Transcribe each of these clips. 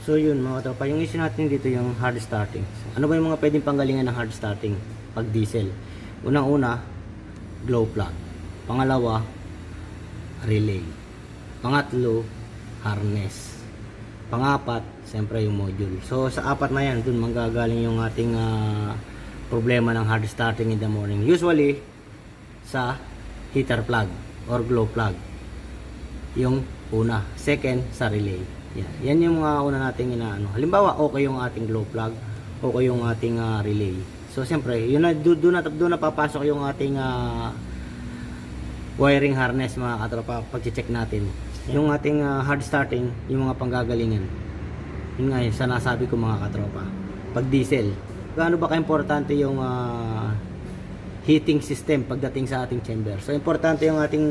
So yun mga katropa, yung issue natin dito yung hard starting. Ano ba yung mga pwedeng panggalingan ng hard starting pag diesel? Unang-una, glow plug. Pangalawa, relay. Pangatlo, harness. Pangapat, siyempre yung module. So sa apat na yan, dun manggagaling yung ating problema ng hard starting in the morning. Usually, sa heater plug or glow plug. Yung una. Second, sa relay. Yan yung mga una nating inaano. Halimbawa, okay yung ating glow plug, okay yung ating relay. So siyempre, yun na doon na papasok yung ating wiring harness mga katropa pag-check natin. Yung ating hard starting, yung mga panggagalingan. Yun nga yun, sa nasabi ko mga katropa. Pag diesel, gaano ba ka-importante yung heating system pagdating sa ating chamber? So importante yung ating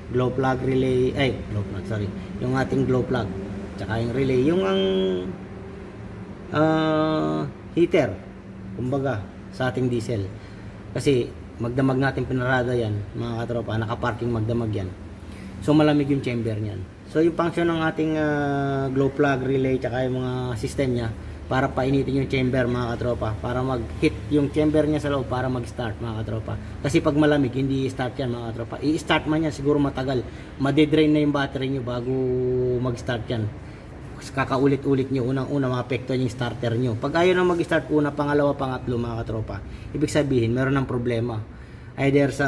glow plug relay, glow plug, sorry. Yung ating glow plug, tsaka yung relay, yung ang heater, kumbaga, sa ating diesel. Kasi, magdamag natin pinarada yan, mga katropa, nakaparking magdamag yan. So, malamig yung chamber niyan. So, yung function ng ating glow plug relay, tsaka yung mga system niya, para painitin yung chamber mga katropa, para mag-hit yung chamber niya sa loob para mag-start mga katropa. Kasi pag malamig, hindi i-start yan mga katropa. I-start man yan, siguro matagal. Madedrain na yung battery nyo bago mag-start yan. Kakaulit-ulit nyo, unang-una maapektuhan yung starter nyo. Pag ayaw na mag-start una, pangalawa, pangatlo mga katropa, ibig sabihin, meron ng problema. Either sa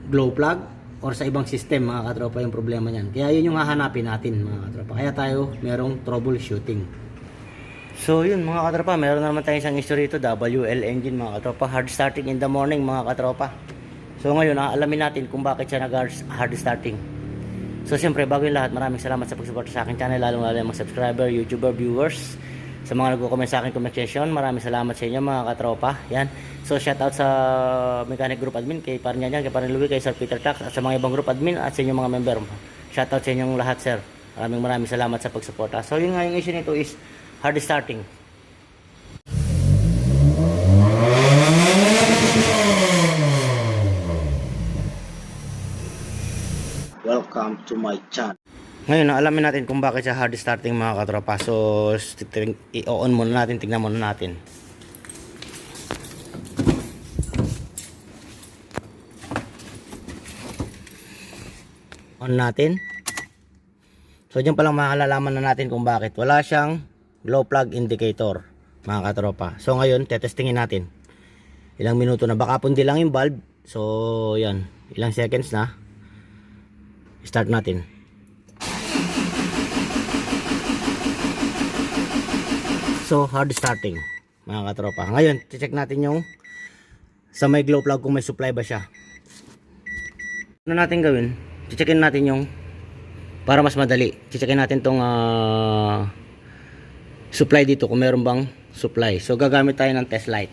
glow plug, or sa ibang system mga katropa yung problema niyan. Kaya yun yung hahanapin natin mga katropa. Kaya tayo merong troubleshooting. So yun mga katropa, meron na naman tayong isang issue rito, WL engine mga katropa, hard starting in the morning mga katropa. So ngayon, alamin natin kung bakit siya nag-hard starting. So siyempre, bago yung lahat, maraming salamat sa pagsuporta sa akin channel, lalong-lalo yung mga subscriber, YouTuber, viewers. Sa mga nagko-comment sa akin comment section, maraming salamat sa inyo mga katropa. Yan. So shout out sa Mechanic Group Admin, kay Parnyan, kay Parnluwi, kay Sir Peter Tax, at sa mga ibang group admin at sa inyong mga member. Shout out sa inyong lahat, sir. Maraming salamat sa pagsuporta. So yun nga, yung issue nito is hard starting. Welcome to my channel. Ngayon, alamin natin kung bakit siya hard starting mga katropa. So, i-on muna natin, tignan muna natin. On natin. So, dyan palang makalalaman na natin kung bakit. Wala siyang glow plug indicator mga katropa. So, ngayon, tetestingin natin. Ilang minuto na. Baka pundi lang yung bulb. So, yan. Ilang seconds na. Start natin. So, hard starting mga katropa. Ngayon, check natin yung sa may glow plug kung may supply ba siya. Ano natin gawin? Checkin natin yung para mas madali. Checkin natin tong supply dito kung meron bang supply. So, gagamit tayo ng test light.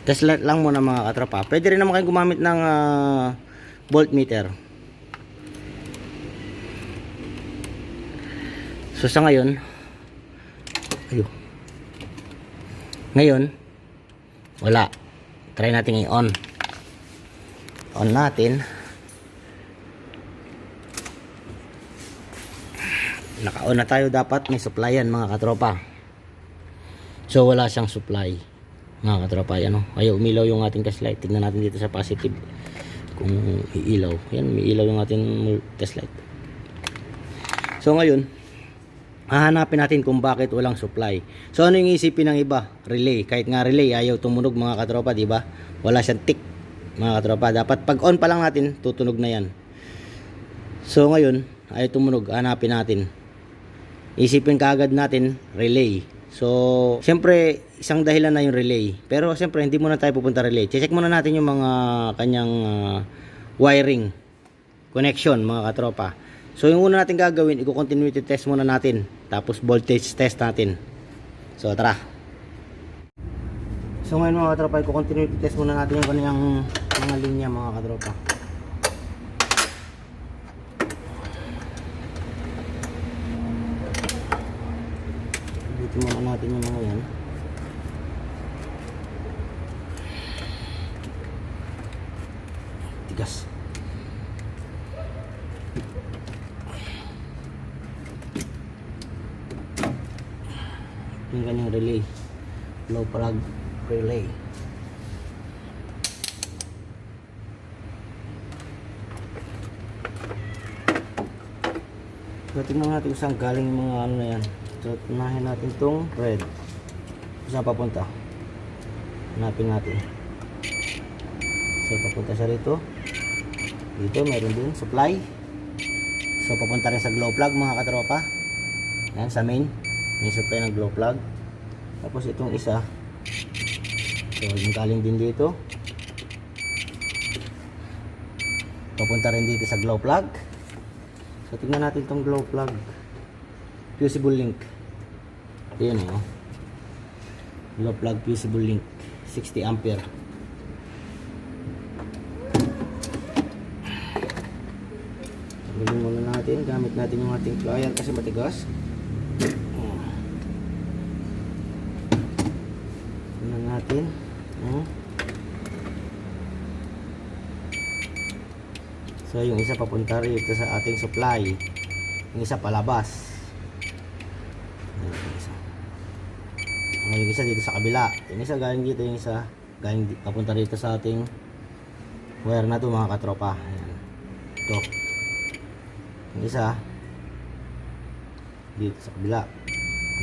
Test light lang muna mga katropa. Pwede rin naman kayo gumamit ng voltmeter. So, sa ngayon, ngayon wala. Try natin i-on. On natin. Naka-on na tayo, dapat may supply yan mga katropa. So wala siyang supply mga katropa. Yan, ayaw umilaw yung ating test light. Tignan natin dito sa positive kung iilaw. Yan, may ilaw yung ating test light. So ngayon, hahanapin natin kung bakit walang supply. So ano yung isipin ng iba? Relay. Kahit nga relay ayaw tumunog mga katropa, di ba? Wala siyang tick mga katropa. Dapat pag on pa lang natin, tutunog na yan. So ngayon, ayaw tumunog. Hanapin natin. Isipin kaagad natin relay. So siyempre isang dahilan na yung relay. Pero siyempre hindi muna tayo pupunta relay. Check muna natin yung mga kanyang wiring connection mga katropa. So yung una natin gagawin, i-continuity test muna natin. Tapos voltage test natin. So tara. So ngayon mga katropa, i-continuity test muna natin yung kanyang mga linya mga katropa. Dito muna natin yung mga yan. Tigas. yung kanyang relay, glow plug relay. So tingnan natin kung saan galing yung mga ano na yan. So unahin natin tong red, kung saan papunta, hanapin natin. So papunta siya rito, dito meron din supply. So papunta rin sa glow plug mga katropa. Yan sa main, may supply ng glow plug. Tapos itong isa, so yung galing din dito, papunta rin dito sa glow plug. So tingnan natin itong glow plug, fusible link. Ayan o, glow plug fusible link, 60 ampere. Tanggalin muna natin, gamit natin yung ating plier kasi matigas. Tingnan natin. So yung isa papunta rito sa ating supply, yung isa palabas. Yung isa dito sa kabila, yung isa galing dito, yung isa galing papunta rito sa ating wire na to mga katropa. Ayan. Ito yung isa dito sa kabila.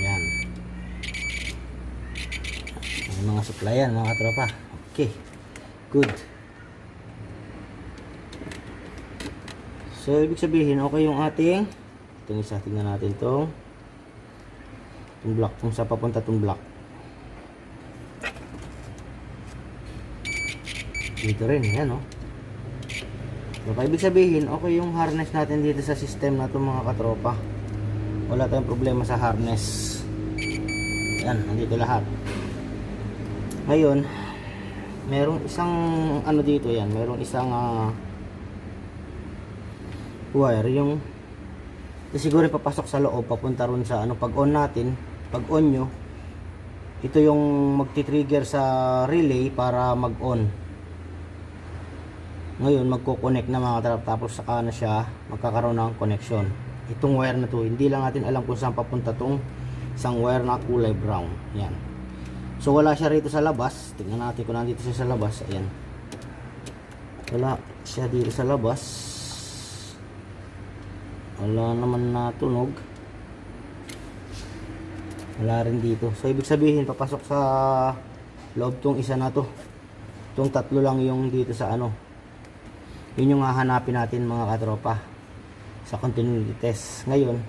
Ayan, yung mga supply yan mga katropa. Okay, good. So ibig sabihin okay yung ating itong isa. Tingnan natin itong block, kung sa papunta itong block dito rin. Ayan o. So ibig sabihin okay yung harness natin dito sa system na ito mga katropa. Wala tayong problema sa harness. Ayan, nandito lahat. Ngayon merong isang ano dito, yan merong isang wire, yung siguro papasok sa loob papunta ron sa ano. Pag on natin, pag on nyo, ito yung magti-trigger sa relay para mag on. Ngayon magko-connect na mga trap, tapos saka na siya magkakaroon ng connection. Itong wire na to, hindi lang natin alam kung saan papunta tong isang wire na kulay brown. Yan, so wala siya rito sa labas. Tingnan natin kung nandito siya sa labas. Ayan, wala siya dito sa labas. Wala naman natunog, wala rin dito. So ibig sabihin papasok sa loob tong isa na to. Itong tatlo lang yung dito sa ano. Yun yung hahanapin natin mga katropa sa continuity test. Ngayon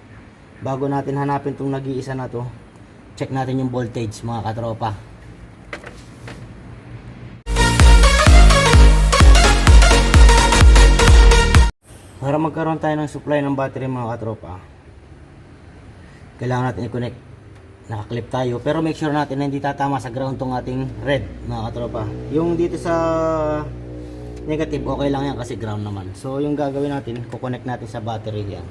bago natin hanapin tong nag-iisa na to, check natin yung voltage mga katropa. Para magkaroon tayo ng supply ng battery mga katropa, kailangan natin i-connect. Nakaklip tayo, pero make sure natin na hindi tatama sa ground tong ating red mga katropa. Yung dito sa negative okay lang yan kasi ground naman. So yung gagawin natin, kukonect natin sa battery yan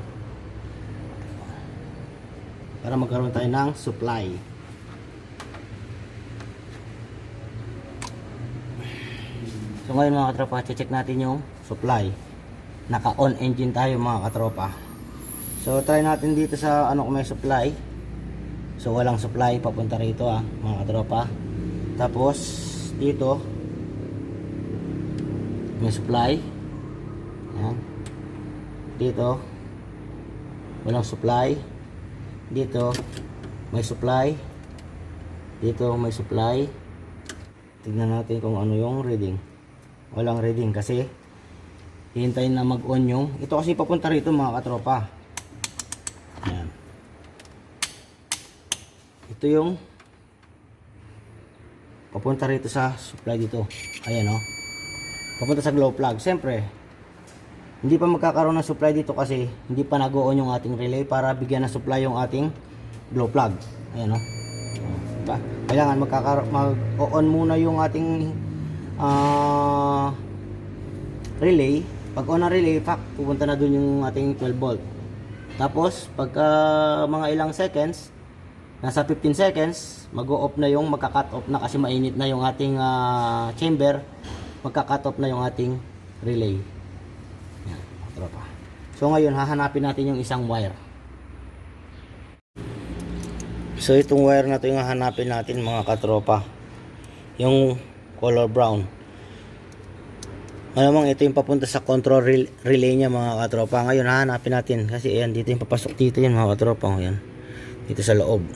para magkaroon tayo ng supply. So ngayon mga katropa, check natin yung supply. Naka-on engine tayo mga katropa. So try natin dito sa ano kung may supply. So walang supply, papunta rito mga katropa. Tapos dito may supply. Ayan. Dito walang supply. Dito may supply. Dito may supply. Tignan natin kung ano yung reading. Walang reading kasi hihintayin na mag-on yung ito kasi papunta rito mga katropa. Ayan. Ito yung papunta rito sa supply dito. Ayan o. Papunta sa glow plug. Siyempre hindi pa magkakaroon ng supply dito kasi hindi pa nag-on yung ating relay para bigyan ng supply yung ating glow plug. Ayan o. Diba? Kailangan mag-on muna yung ating relay. Pag on ang relay, pupunta na dun yung ating 12 volt. Tapos pagka mga ilang seconds, nasa 15 seconds, mag-o-off na yung magka-cut off na kasi mainit na yung ating chamber. Magka-cut off na yung ating relay. Yan, tropa. So ngayon hahanapin natin yung isang wire. So itong wire na to yung hahanapin natin mga katropa, yung color brown. Malamang ito yung papunta sa control relay niya mga katropa. Ngayon hahanapin natin kasi ayan, dito yung papasok dito yan mga katropa. Ayan, dito sa loob.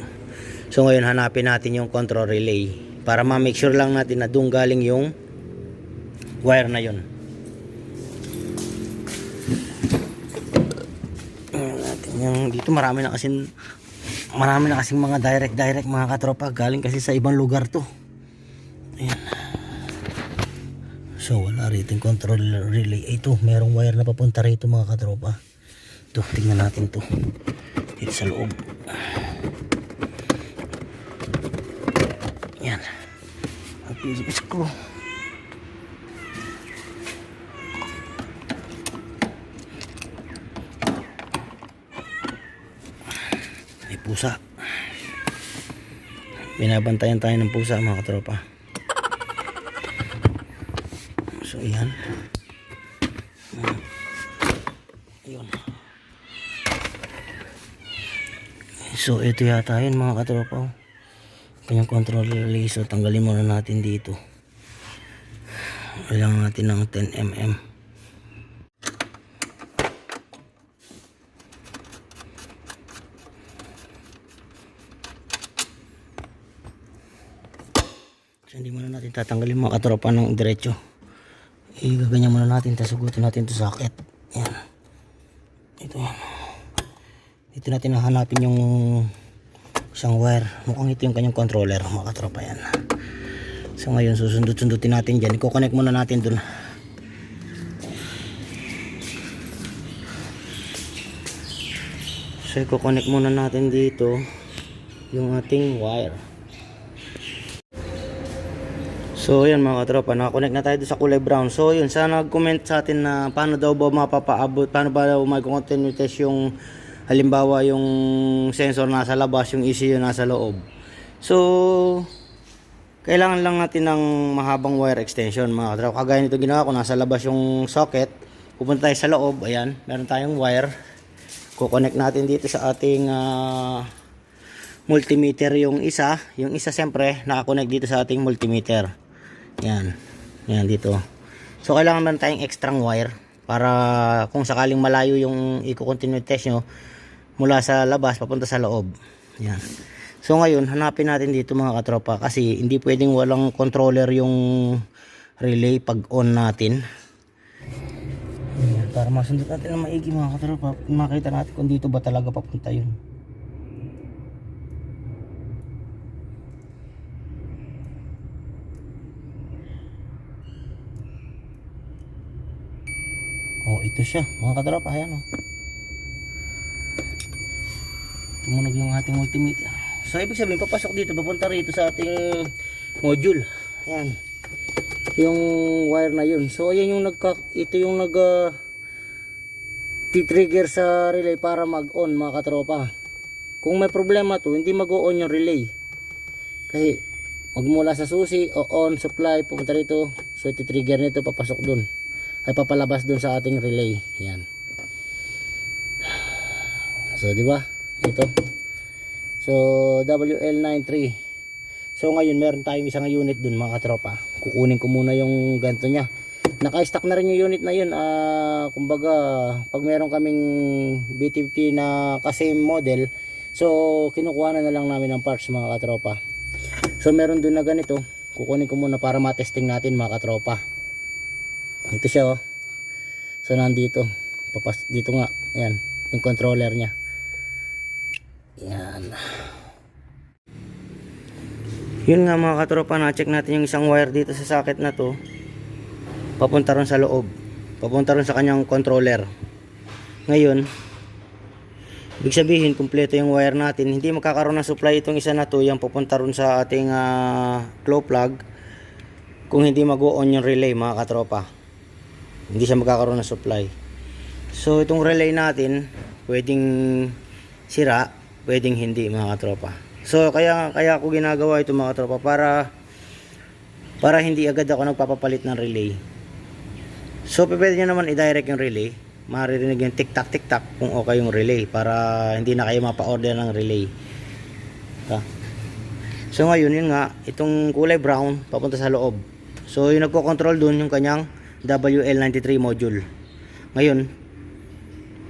So ngayon hanapin natin yung control relay para ma-make sure lang natin na doon galing yung wire na yun. Natin yung dito marami na kasing mga direct mga katropa, galing kasi sa ibang lugar to. Ayan. So wala rito yung control relay. Ito, merong wire na papunta rito mga katropa. Ito, tingnan natin to dito sa loob. Yan, screw. May pusa. Binabantayan tayo ng pusa mga katropa. So yan. Ayun. So ito yata yun mga katropa. Kanyang control relay. So tanggalin muna natin dito. Kailangan natin ng 10mm. So hindi muna natin tatanggalin mga katropa ng diretso. Igaganyan muna natin, tasugutin natin ito sa socket. Yan. Ito yan. Dito natin hahanapin yung isang wire. Mukhang ito yung kanyang controller mga katropa yan. So ngayon susundot-sundutin natin dyan. I-connect muna natin dun. So i-connect muna natin dito yung ating wire. So yun mga katropa, nakakonect na tayo sa kulay brown. So yun, sana nag-comment sa atin na paano daw ba mapapaabot, paano ba daw mag-continue test yung halimbawa yung sensor nasa labas, yung ECU nasa loob. So kailangan lang natin ng mahabang wire extension mga katropa. Kagaya nito ginawa ko, nasa labas yung socket, pupunta tayo sa loob, ayan, meron tayong wire. Kukonect natin dito sa ating multimeter yung isa siyempre nakakonect dito sa ating multimeter. Yan. Yan dito. So kailangan man tayong extra wire para kung sakaling malayo yung i-continue test nyo mula sa labas papunta sa loob. Yan. So ngayon hanapin natin dito mga katropa kasi hindi pwedeng walang controller yung relay pag on natin. Yan. Para masundot natin na maigi mga katropa, makita natin kung dito ba talaga papunta yun. Oh, ito siya mga katropa, ayan oh. Tumunog yung ating multimeter. So ibig sabihin papasok dito, papunta rito sa ating module. Ayan. Yung wire na yun. So ayan yung ito yung trigger sa relay para mag-on mga katropa. Kung may problema to, hindi mag-on yung relay. Kasi magmula sa susi o on supply pupunta rito. So iti-trigger nito papasok dun. Ay papalabas dun sa ating relay. Yan. So di ba? Ito. So WL93. So ngayon meron tayong isang unit dun mga katropa. Kukunin ko muna yung ganito nya. Naka-stock na rin yung unit na yun. Kumbaga pag meron kaming BTP na kasi model, so kinukuha na lang namin ng parts mga katropa. So meron dun na ganito. Kukunin ko muna para matesting natin mga katropa. Ito siya oh. So nandito. Dito nga. Ayan. Yung controller nya. Yan. Yun nga mga katropa. Na-check natin yung isang wire dito sa socket na to. Papunta ron sa loob. Papunta ron sa kanyang controller. Ngayon, ibig sabihin kumpleto yung wire natin. Hindi magkakaroon ng supply itong isa na to. Yung papunta ron sa ating glow plug. Kung hindi mag-on yung relay mga katropa. Hindi siya magkakaroon ng supply. So itong relay natin pwedeng sira, pwedeng hindi mga katropa. So kaya ako ginagawa ito mga katropa para hindi agad ako nagpapapalit ng relay. So pwede nyo naman i-direct yung relay. Maririnig yung tik tak kung okay yung relay para hindi na kayo mapa-order ng relay. Ta. So ngayon yun nga, itong kulay brown papunta sa loob. So yung nagko-control dun yung kanyang WL93 module. Ngayon,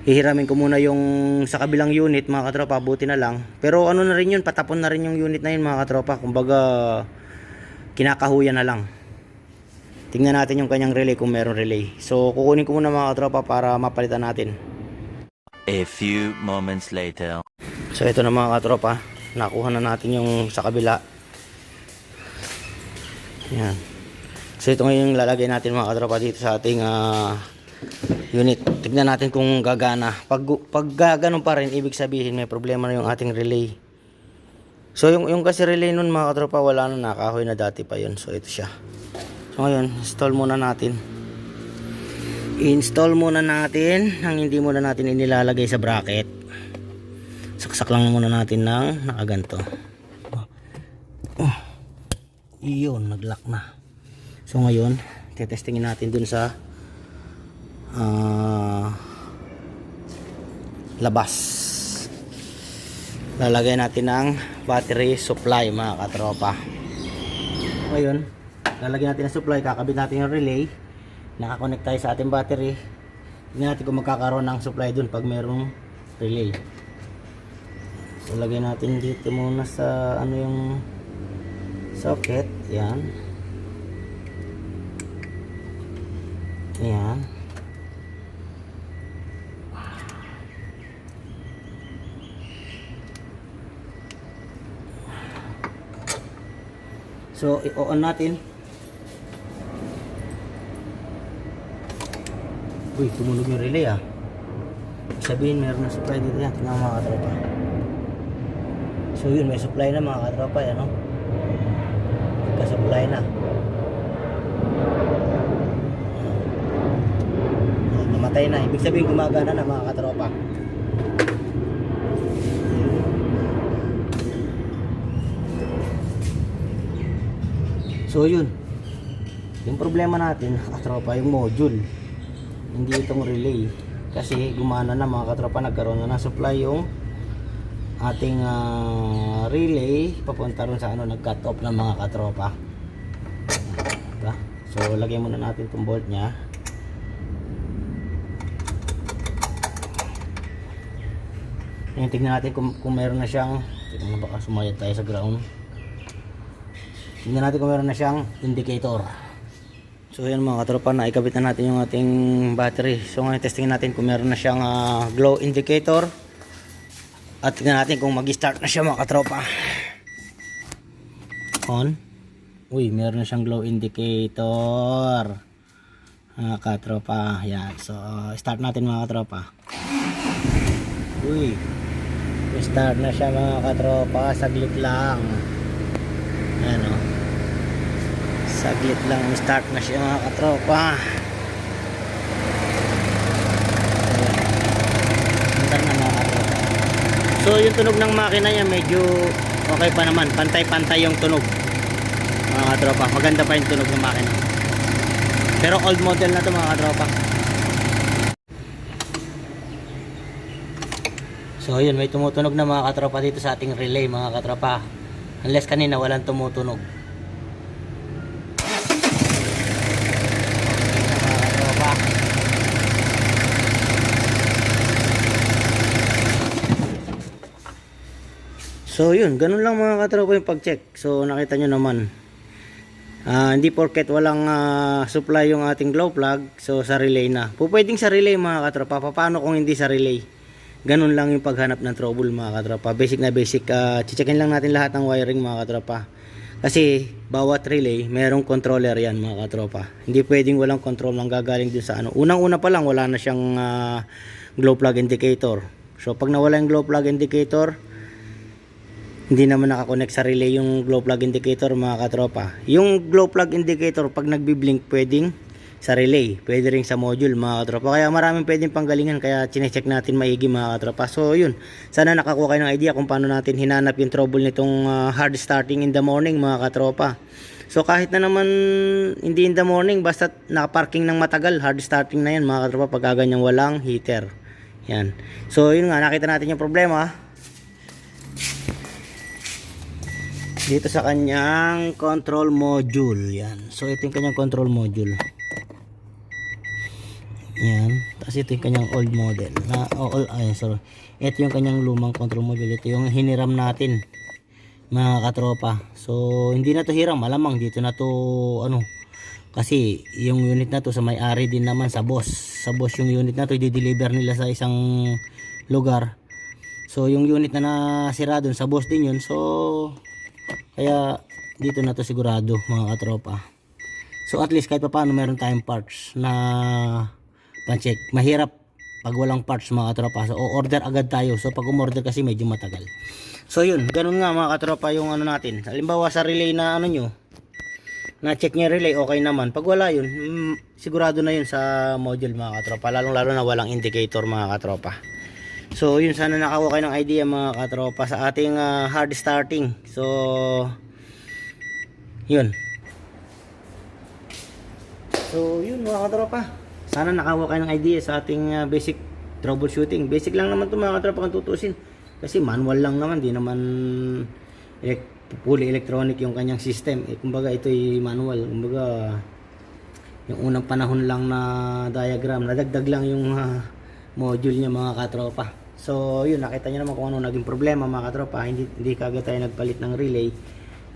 hihiramin ko muna yung sa kabilang unit mga katropa, buti na lang. Pero ano na rin yun, patapon na rin yung unit na yun mga katropa. Kumbaga, kinakahuyan na lang. Tingnan natin yung kanyang relay kung meron relay. So kukunin ko muna mga katropa para mapalitan natin. A few moments later. So ito na mga katropa, nakuha na natin yung sa kabila. Yan. So ito ngayon yung lalagay natin mga katropa dito sa ating unit. Tignan natin kung gagana. Pag gaganon pa rin, ibig sabihin may problema na yung ating relay. So yung kasi relay nun mga katropa, wala na, nakahoy na dati pa yun. So ito siya. So ngayon, install muna natin. I-install muna natin ang hindi muna natin inilalagay sa bracket. Saksak lang muna natin ng nakaganto. Iyon, nag-lock na. So ngayon, tetestingin natin dun sa labas. Lalagay natin ng battery supply mga katropa. Ngayon, lalagyan natin ng supply, kakabit natin yung relay, nakakonect tayo sa ating battery. Tingnan natin kung magkakaroon ng supply dun pag merong relay. So lagay natin dito muna sa ano yung socket. Yan. Yan. So i-on natin. Uy, tumunog yung relay ah. Sabihin meron na supply dito yan. Tingnan mga katropa. So yun, may supply na mga katropa yan, no? Nagka-supply na. Namatay na. Ibig sabihin gumagana na mga katropa. So yun. Yung problema natin, katropa, yung module. Hindi itong relay. Kasi gumana na mga katropa, nagkaroon na ng supply yung ating relay papunta ron sa ano, nag-cut off ng mga katropa. Diba? So lagay muna natin itong bolt nya. Ngayon tignan natin kung meron na siyang, tignan na baka sumayad tayo sa ground. Tignan natin kung meron na siyang indicator. So yan mga katropa, naikabit na natin yung ating battery. So ngayon testingin natin kung meron na siyang glow indicator. At tingnan natin kung mag-start na siya mga katropa. On. Uy, meron na siyang glow indicator. Mga katropa. Yan. So start natin mga katropa. Uy. Start na siya mga katropa. Saglit lang. Ayan o. Saglit lang. Start na siya mga katropa. Start na mga katropa. So yung tunog ng makina niya medyo okay pa naman, pantay-pantay yung tunog mga katropa, maganda pa yung tunog ng makina, pero old model na to mga katropa. So yun, may tumutunog na mga katropa dito sa ating relay mga katropa, unless kanina walang tumutunog. So yun, ganun lang mga katropa yung pag-check. So nakita nyo naman, hindi porket walang supply yung ating glow plug, so sa relay na. Pwedeng sa relay mga katropa. Paano kung hindi sa relay? Ganun lang yung paghanap ng trouble mga katropa. Basic na basic. Checkin lang natin lahat ng wiring mga katropa. Kasi bawat relay merong controller yan mga katropa. Hindi pwedeng walang control lang gagaling dun sa ano. Unang-una pa lang wala na siyang glow plug indicator. So pag nawala yung glow plug indicator, hindi naman nakakonect sa relay yung glow plug indicator mga katropa. Yung glow plug indicator pag nagbi-blink pwedeng sa relay, pwede rin sa module mga katropa. Kaya maraming pwedeng panggalingan, kaya chinecheck natin maigi mga katropa. So yun, sana nakakuha kayo ng idea kung paano natin hinanap yung trouble nitong hard starting in the morning mga katropa. So kahit na naman hindi in the morning, basta nakaparking ng matagal, hard starting na yan mga katropa pag ganyang walang heater. Yan. So yun nga, nakita natin yung problema. dito sa kanyang control module. Yan. So ito yung kanyang control module. Yan. Tapos ito yung kanyang old model. Sorry. Ito yung kanyang lumang control module. Ito yung hiniram natin, mga katropa. So hindi na to hiram, malamang dito na to ano. Kasi yung unit na to sa may-ari din naman sa boss. Sa boss yung unit na to i-deliver nila sa isang lugar. So yung unit na nasira doon sa boss din yun. So kaya dito na to sigurado, mga katropa. So at least kahit pa paano meron tayong parts na pan-check. Mahirap pag walang parts, mga katropa. So order agad tayo. So pag umorder kasi medyo matagal. So yun, ganun nga mga katropa yung ano natin. Halimbawa sa relay na ano nyo, na-check niya relay, okay naman. Pag wala yun, sigurado na yun sa module, mga katropa. Lalong lalo na walang indicator, mga katropa. So yun, sana nakakuha kayo ng idea, mga katropa, sa ating hard starting. So yun. So yun, mga katropa, sana nakakuha kayo ng idea sa ating basic troubleshooting. Basic lang naman ito, mga katropa, kung tutusin. Kasi manual lang naman, di naman fully electronic yung kanyang system. Kumbaga ito ay manual. Kumbaga yung unang panahon lang na diagram, nadagdag lang yung module niya, mga katropa. So yun, nakita niyo naman kung ano naging problema, mga katropa. Hindi kagad tayo nagpalit ng relay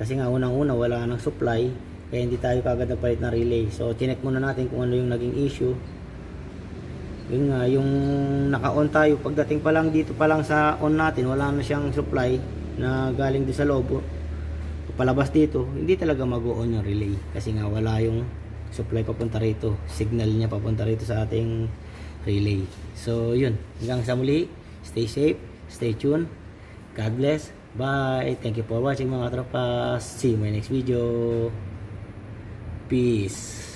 kasi nga unang-una wala nang supply, kaya hindi tayo kagad nagpalit ng relay. So chinek muna natin kung ano yung naging issue. Yun nga, yung naka-on tayo, pagdating pa lang dito pa lang sa on natin, wala na siyang supply na galing din sa loob. Palabas dito, hindi talaga mag-on yung relay kasi nga wala yung supply papunta rito, signal niya papunta rito sa ating relay. So yun, hanggang sa muli, stay safe, stay tuned, God bless, bye, thank you for watching, mga tropas. See you in my next video, peace.